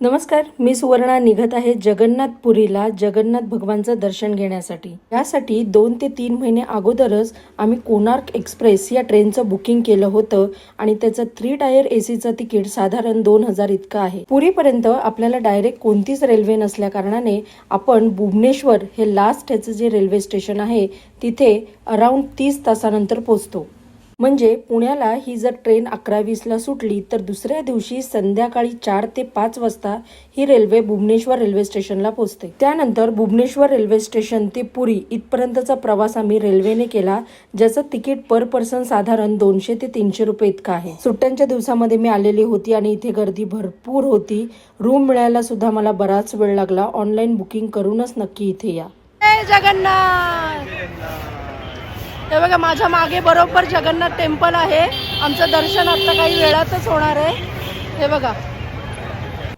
नमस्कार, मी सुवर्णा निघत आहे जगन्नाथपुरीला जगन्नाथ भगवानचं दर्शन घेण्यासाठी। यासाठी 2 ते 3 महिने अगोदरच आम्ही कोणार्क एक्सप्रेस या ट्रेनचं बुकिंग केलं होतं आणि त्याचं 3 टायर एसीचं तिकीट साधारण 2000 इतकं आहे। पुरीपर्यंत आपल्याला डायरेक्ट कोणतीच रेल्वे नसल्या कारणाने आपण भुवनेश्वर हे लास्ट ह्याचं जे रेल्वे स्टेशन आहे तिथे अराउंड 30 तासानंतर पोहोचतो। म्हणजे पुण्याला ही जर ट्रेन 11:20ला सुटली तर दुसऱ्या दिवशी संध्याकाळी 4 ते 5 वाजता ही रेल्वे भुवनेश्वर रेल्वे स्टेशनला पोहोचते। त्यानंतर भुवनेश्वर रेल्वे स्टेशन ते पुरी इथपर्यंतचा प्रवास आम्ही रेल्वेने केला, ज्याचं तिकीट पर पर्सन साधारण 200 ते 300 रुपये इतकं आहे। सुट्ट्यांच्या दिवसामध्ये मी आलेली होती आणि इथे गर्दी भरपूर होती। रूम मिळायला सुद्धा मला बराच वेळ लागला। ऑनलाईन बुकिंग करूनच नक्की इथे या। जय जगन्नाथ। हे बघा माझ्या मागे बरोबर जगन्नाथ टेम्पल आहे। आमचं दर्शन आता काही वेळातच होणार आहे। हे बघा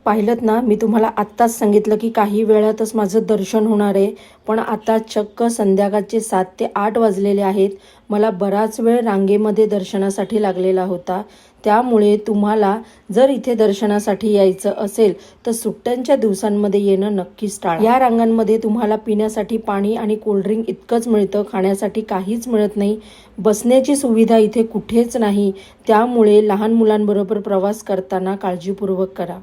पाहिलंत ना, मी तुम्हाला आत्ताच सांगितलं की काही वेळातच माझं दर्शन होणार आहे, पण आता चक्क संध्याकाळचे 7 ते 8 वाजलेले आहेत। मला बराच वेळ रांगेमध्ये दर्शनासाठी लागलेला होता। त्यामुळे तुम्हाला जर इथे दर्शनासाठी यायचं असेल तर सुट्ट्यांच्या दिवसांमध्ये येणं नक्कीच टाळा। या रांगांमध्ये तुम्हाला पिण्यासाठी पाणी आणि कोल्ड्रिंक इतकंच मिळतं, खाण्यासाठी काहीच मिळत नाही। बसण्याची सुविधा इथे कुठेच नाही, त्यामुळे लहान मुलांबरोबर प्रवास करताना काळजीपूर्वक करा।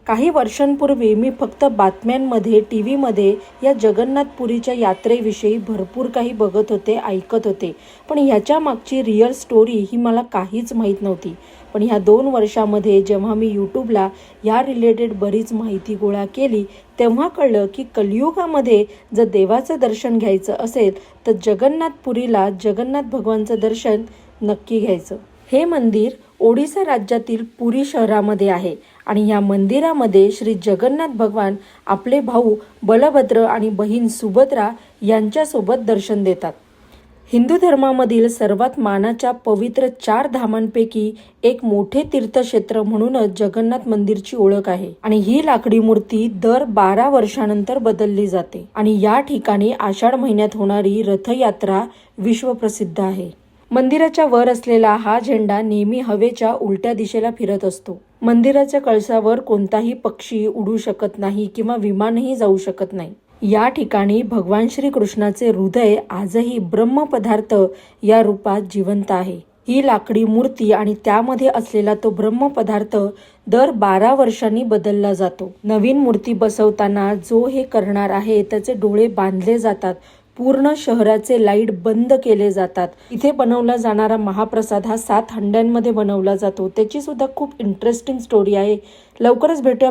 काही वर्षांपूर्वी मी फक्त बातम्यांमध्ये टीव्हीमध्ये या जगन्नाथपुरीच्या यात्रेविषयी भरपूर काही बघत होते, ऐकत होते, पण ह्याच्या मागची रिअल स्टोरी ही मला काहीच माहीत नव्हती। पण ह्या 2 वर्षामध्ये जेव्हा मी यूट्यूबला या रिलेटेड बरीच माहिती गोळा केली तेव्हा कळलं की कलियुगामध्ये जर देवाचं दर्शन घ्यायचं असेल तर जगन्नाथपुरीला जगन्नाथ भगवानचं दर्शन नक्की घ्यायचं। हे मंदिर ओडिसा राज्यातील पुरी शहरामध्ये आहे आणि या मंदिरामध्ये श्री जगन्नाथ भगवान आपले भाऊ बलभद्र आणि बहीण सुभद्रा यांच्यासोबत दर्शन देतात। हिंदू धर्मामधील सर्वात मानाच्या पवित्र 4 धामांपैकी एक मोठे तीर्थक्षेत्र म्हणूनच जगन्नाथ मंदिरची ओळख आहे आणि ही लाकडी मूर्ती दर 12 वर्षानंतर बदलली जाते आणि या ठिकाणी आषाढ महिन्यात होणारी रथयात्रा विश्वप्रसिद्ध आहे। मंदिराच्या वर असलेला हा झेंडा नेहमी हवेच्या उलट्या दिशेला फिरत असतो। मंदिराच्या कळसावर कोणताही पक्षी उडू शकत नाही किंवा विमानही जाऊ शकत नाही। या ठिकाणी भगवान श्री कृष्णाचे हृदय आजही ब्रह्मपदार्थ या रूपात जिवंत आहे। ही लाकडी मूर्ती आणि त्यामध्ये असलेला तो ब्रह्मपदार्थ दर 12 वर्षांनी बदलला जातो। नवीन मूर्ती बसवताना जो हे करणार आहे त्याचे डोळे बांधले जातात, पूर्ण शहराचे लाईट बंद केले जातात। इथे बनवला जाणारा महाप्रसाद हा 7 हंड्यांमध्ये बनवला जातो। त्याची सुद्धा खूप इंटरेस्टिंग स्टोरी आहे। लवकरच भेटूया